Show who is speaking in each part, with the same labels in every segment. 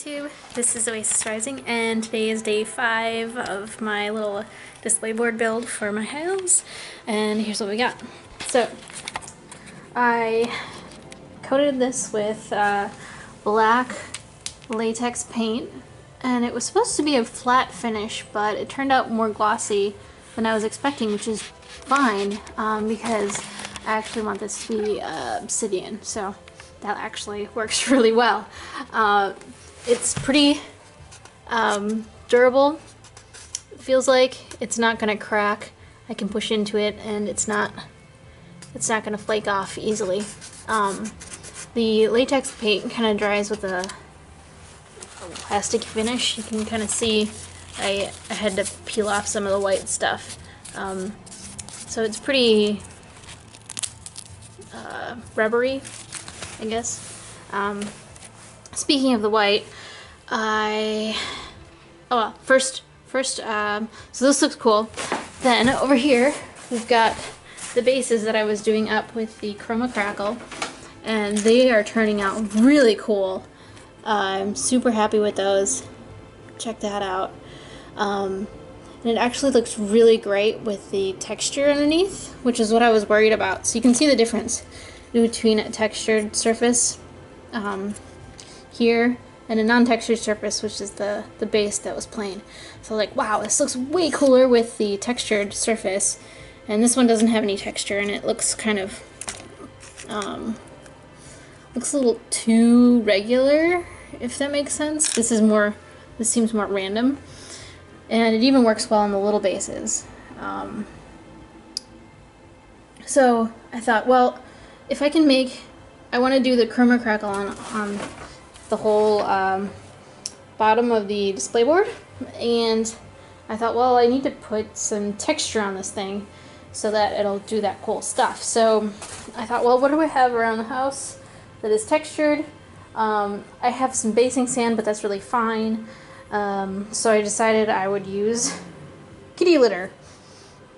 Speaker 1: YouTube, this is Oasis Rising, and today is day 5 of my little display board build for my house, and here's what we got. So, I coated this with black latex paint, and it was supposed to be a flat finish, but it turned out more glossy than I was expecting, which is fine, because I actually want this to be obsidian, so that actually works really well. It's pretty durable. It feels like it's not gonna crack. I can push into it and it's not gonna flake off easily. The latex paint kind of dries with a plastic finish. You can kind of see I had to peel off some of the white stuff. So it's pretty rubbery, I guess. Speaking of the white, first, so this looks cool. Then over here, we've got the bases that I was doing up with the Kroma crackle, and they are turning out really cool. I'm super happy with those. Check that out. And it actually looks really great with the texture underneath, which is what I was worried about. So you can see the difference between a textured surface here and a non-textured surface, which is the base that was plain. So like, wow, this looks way cooler with the textured surface, and this one doesn't have any texture, and it looks kind of looks a little too regular, if that makes sense. This seems more random, and it even works well on the little bases. So I thought, well, if I can I want to do the Kroma crackle on the whole bottom of the display board, and I thought, well, I need to put some texture on this thing so that it'll do that cool stuff. So I thought, well, what do I have around the house that is textured? I have some basing sand, but that's really fine. So I decided I would use kitty litter.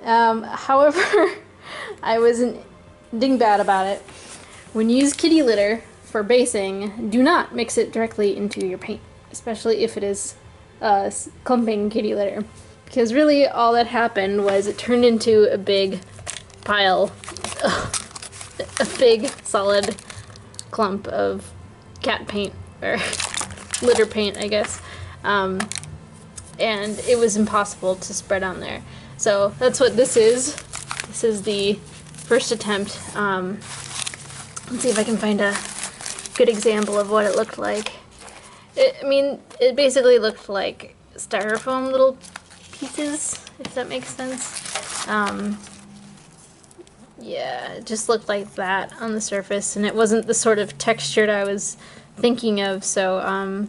Speaker 1: However, I was a dingbat about it. When you use kitty litter for basing, do not mix it directly into your paint, especially if it is clumping kitty litter, because really all that happened was it turned into a big pile, a big solid clump of cat paint, or litter paint, I guess, and it was impossible to spread on there. So that's what this is. This is the first attempt. Let's see if I can find a good example of what it looked like. It basically looked like styrofoam little pieces, if that makes sense. Yeah, it just looked like that on the surface, and it wasn't the sort of texture I was thinking of, so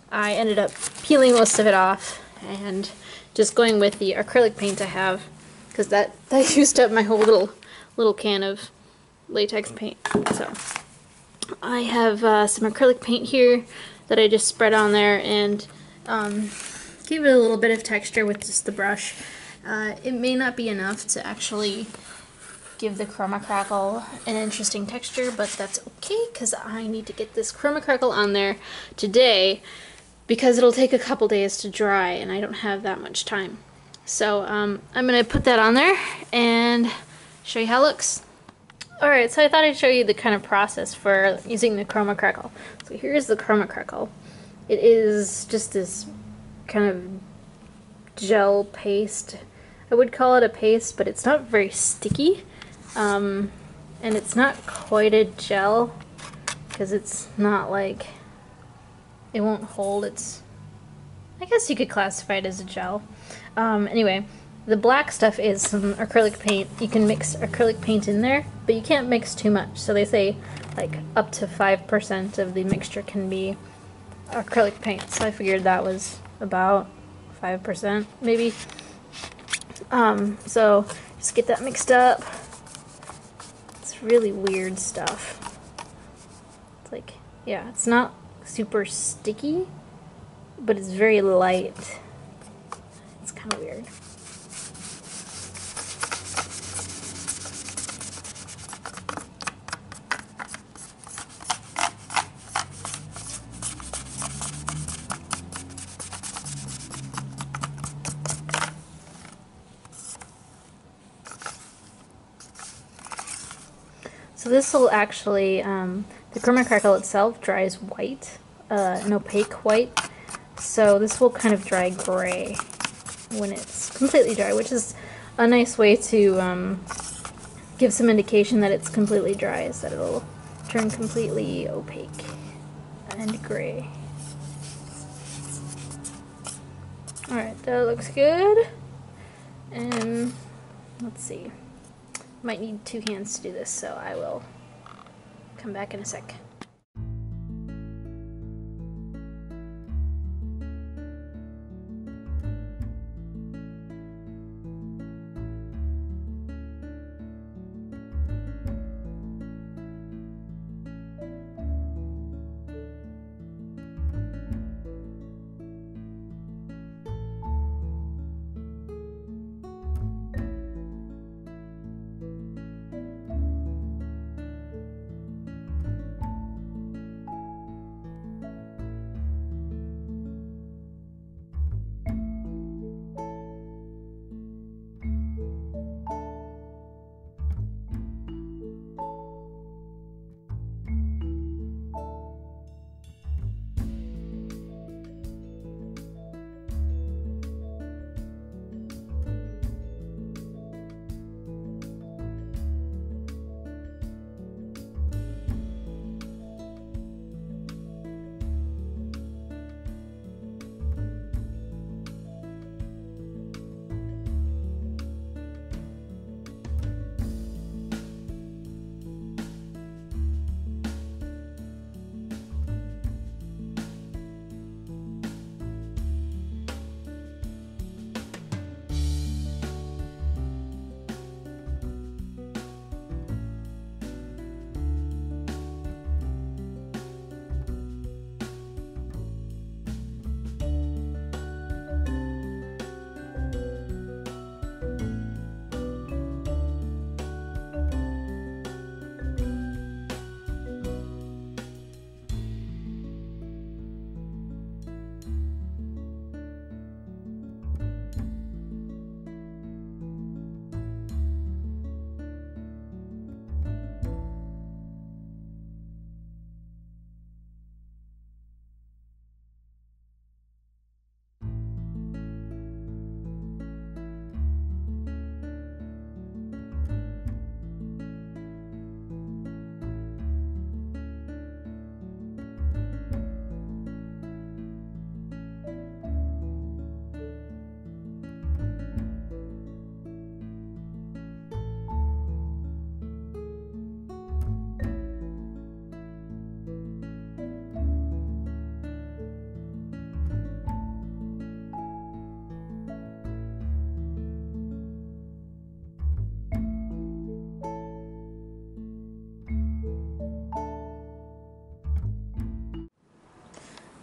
Speaker 1: I ended up peeling most of it off and just going with the acrylic paint I have, because that used up my whole little can of latex paint. So I have some acrylic paint here that I just spread on there and gave it a little bit of texture with just the brush. It may not be enough to actually give the Kroma crackle an interesting texture, but that's okay, because I need to get this Kroma crackle on there today, because it'll take a couple days to dry and I don't have that much time. So I'm gonna put that on there and show you how it looks. Alright, so I thought I'd show you the kind of process for using the Kroma crackle. So here's the Kroma crackle. It is just this kind of gel paste. I would call it a paste, but it's not very sticky. And it's not quite a gel, because it's not like, it won't hold. I guess you could classify it as a gel. Anyway, the black stuff is some acrylic paint. You can mix acrylic paint in there, but you can't mix too much. So they say like up to 5% of the mixture can be acrylic paint. So I figured that was about 5% maybe. So just get that mixed up. It's really weird stuff. It's like, yeah, it's not super sticky, but it's very light. It's kind of weird. So this will actually, the Kroma crackle itself dries white, an opaque white. So this will kind of dry gray when it's completely dry, which is a nice way to give some indication that it's completely dry, is that it'll turn completely opaque and gray. Alright, that looks good. And let's see. Might need 2 hands to do this, so I will come back in a sec.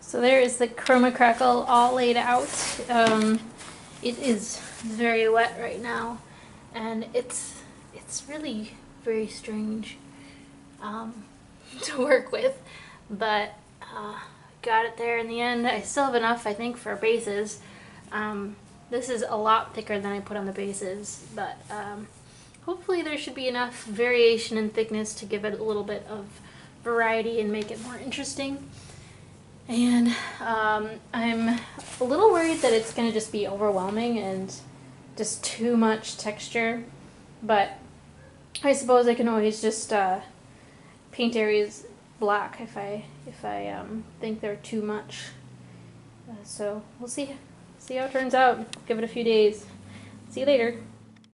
Speaker 1: So there is the Kroma crackle all laid out. It is very wet right now, and it's really very strange to work with, but got it there in the end. I still have enough, I think, for bases. This is a lot thicker than I put on the bases, but hopefully there should be enough variation in thickness to give it a little bit of variety and make it more interesting. And I'm a little worried that it's going to just be overwhelming and just too much texture, but I suppose I can always just paint areas black if I think they're too much. So we'll see how it turns out. Give it a few days. See you later.